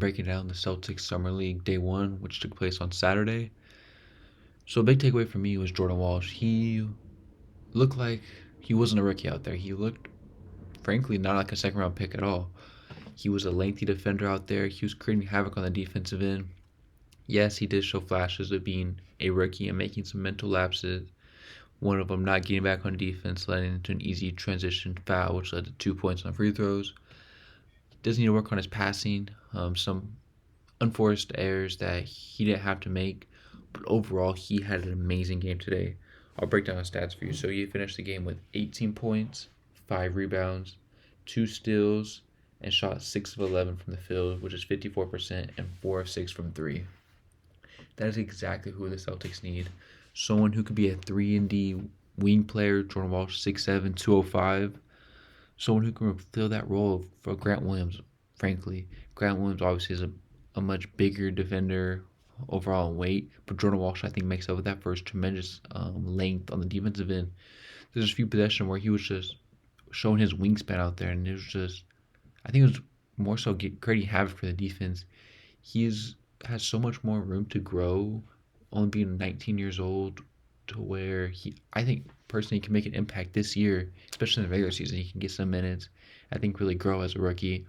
breaking down the Celtics Summer League Day 1, which took place on Saturday. So a big takeaway for me was Jordan Walsh. He looked like he wasn't a rookie out there. He looked, frankly, not like a second-round pick at all. He was a lengthy defender out there. He was creating havoc on the defensive end. Yes, he did show flashes of being a rookie and making some mental lapses. One of them not getting back on defense, letting into an easy transition foul, which led to 2 points on free throws. Does need to work on his passing. Some unforced errors that he didn't have to make, but overall he had an amazing game today. I'll break down his stats for you. So he finished the game with 18 points, 5 rebounds, 2 steals, and shot 6 of 11 from the field, which is 54%, and 4 of 6 from 3. That is exactly who the Celtics need. Someone who could be a 3-and-D wing player. Jordan Walsh, 6'7", 205. Someone who can fill that role for Grant Williams, frankly. Grant Williams obviously is a much bigger defender overall in weight, but Jordan Walsh, I think, makes up with that for his tremendous length on the defensive end. There's a few possessions where he was just showing his wingspan out there, and it was just, I think it was more so creating havoc for the defense. Has so much more room to grow, only being 19 years old, to where I think personally, can make an impact this year, especially in the regular season. He can get some minutes, I think, really grow as a rookie,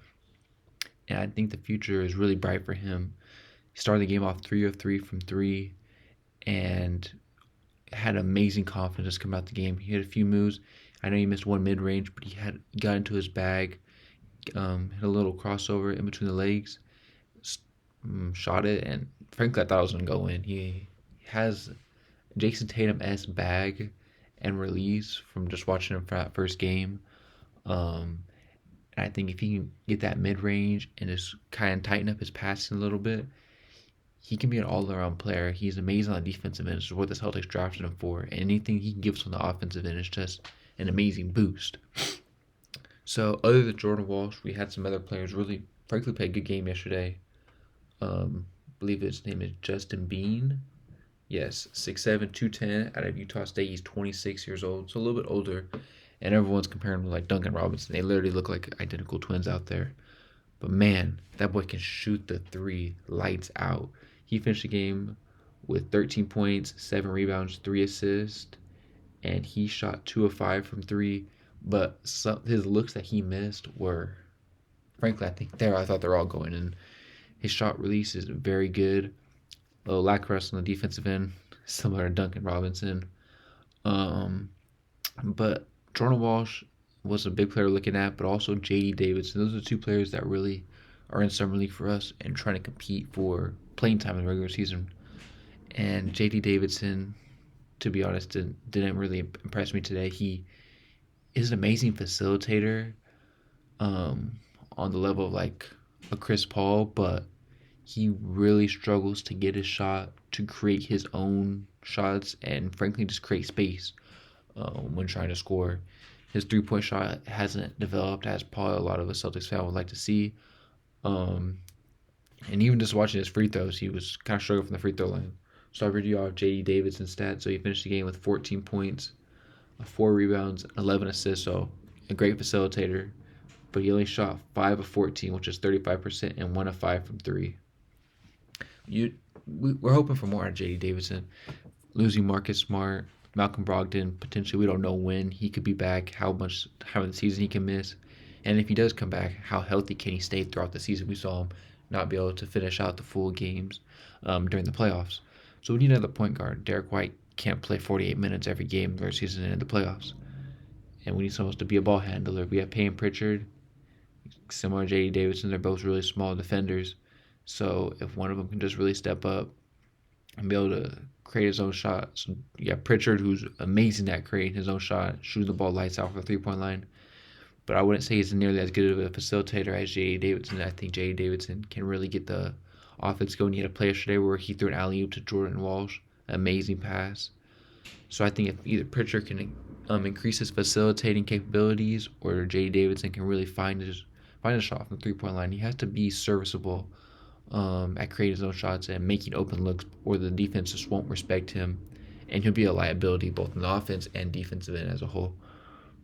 and I think the future is really bright for him. He started the game off 3 of 3 from 3, and had amazing confidence coming out the game. He had a few moves. I know he missed one mid-range, but he got into his bag, hit a little crossover in between the legs, shot it, and frankly, I thought it was going to go in. He has Jason Tatum-esque bag and release from just watching him for that first game. And I think if he can get that mid-range and just kind of tighten up his passing a little bit, he can be an all-around player. He's amazing on the defensive end, which is what the Celtics drafted him for. And anything he can give us on the offensive end is just an amazing boost. So other than Jordan Walsh, we had some other players really, frankly, play a good game yesterday. I believe his name is Justin Bean. Yes, 6'7", 210 out of Utah State. He's 26 years old, so a little bit older. And everyone's comparing him to like Duncan Robinson. They literally look like identical twins out there. But man, that boy can shoot the three lights out. He finished the game with 13 points, 7 rebounds, 3 assists, and he shot 2 of 5 from 3. But his looks that he missed were, frankly, I thought they're all going in. His shot release is very good. A little lackluster on the defensive end, similar to Duncan Robinson. But Jordan Walsh was a big player looking at, but also J.D. Davidson. Those are 2 players that really are in summer league for us and trying to compete for playing time in the regular season. And J.D. Davidson, to be honest, didn't really impress me today. He is an amazing facilitator on the level of like a Chris Paul, but he really struggles to get his shot, to create his own shots, and frankly just create space when trying to score. His three-point shot hasn't developed as probably a lot of us Celtics fans would like to see. And even just watching his free throws, he was kind of struggling from the free throw line. So I read you off J.D. Davidson's stats. So he finished the game with 14 points, 4 rebounds, 11 assists. So a great facilitator. But he only shot 5 of 14, which is 35%, and 1 of 5 from 3. We're hoping for more out of J.D. Davidson. Losing Marcus Smart, Malcolm Brogdon, potentially we don't know when he could be back, how of the season he can miss, and if he does come back, how healthy can he stay throughout the season. We saw him not be able to finish out the full games during the playoffs. So we need another point guard. Derek White can't play 48 minutes every game during the season and in the playoffs. And we need someone to be a ball handler. We have Payne Pritchard, similar to J.D. Davidson. They're both really small defenders. So if one of them can just really step up and be able to create his own shot. So you got Pritchard, who's amazing at creating his own shot, shooting the ball lights out for the three-point line. But I wouldn't say he's nearly as good of a facilitator as J.D. Davidson. I think J.D. Davidson can really get the offense going. He had a play yesterday where he threw an alley-oop to Jordan Walsh. Amazing pass. So I think if either Pritchard can increase his facilitating capabilities, or J.D. Davidson can really find a shot from the three-point line, he has to be serviceable at creating his own shots and making open looks, or the defense just won't respect him, and he'll be a liability both in the offense and defensive end as a whole.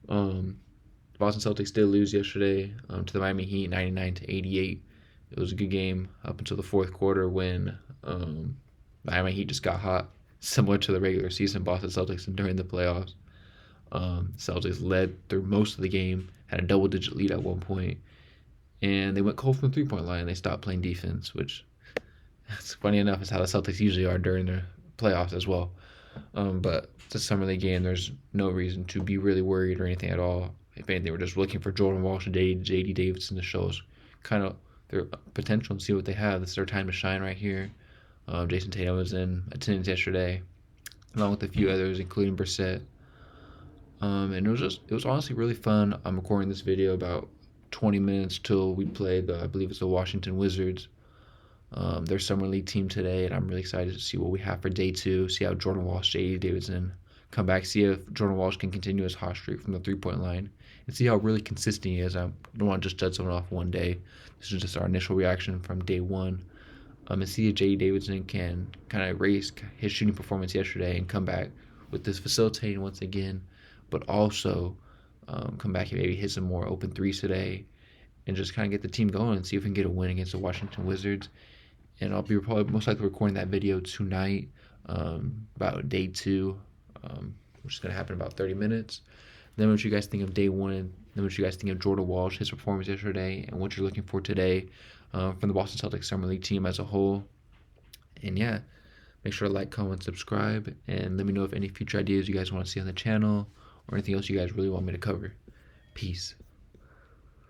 Boston Celtics did lose yesterday to the Miami Heat, 99-88. It was a good game up until the fourth quarter when Miami Heat just got hot, similar to the regular season Boston Celtics and during the playoffs. Celtics led through most of the game, had a double-digit lead at one point, and they went cold from the three-point line. They stopped playing defense, which, it's funny enough, is how the Celtics usually are during the playoffs as well. But the summer league game, there's no reason to be really worried or anything at all. If anything, we're just looking for Jordan Walsh and JD Davidson to show us kind of their potential and see what they have. This is their time to shine right here. Jason Tatum was in attendance yesterday, along with a few others, including Brissett. And it was honestly really fun. I'm recording this video about 20 minutes till we play I believe it's the Washington Wizards, their summer league team today, and I'm really excited to see what we have for day two. See how Jordan Walsh, J.D. Davidson come back. See if Jordan Walsh can continue his hot streak from the three-point line, and see how really consistent he is. I don't want to just judge someone off one day. This is just our initial reaction from day one. And see if J.D. Davidson can kind of raise his shooting performance yesterday and come back with this facilitating once again, but also come back and maybe hit some more open threes today and just kind of get the team going and see if we can get a win against the Washington Wizards. And I'll be probably most likely recording that video tonight, about day two, which is going to happen in about 30 minutes. Then what you guys think of day one, then what you guys think of Jordan Walsh, his performance yesterday, and what you're looking for today from the Boston Celtics Summer League team as a whole. And yeah, make sure to like, comment, subscribe, and let me know if any future ideas you guys want to see on the channel or anything else you guys really want me to cover. Peace.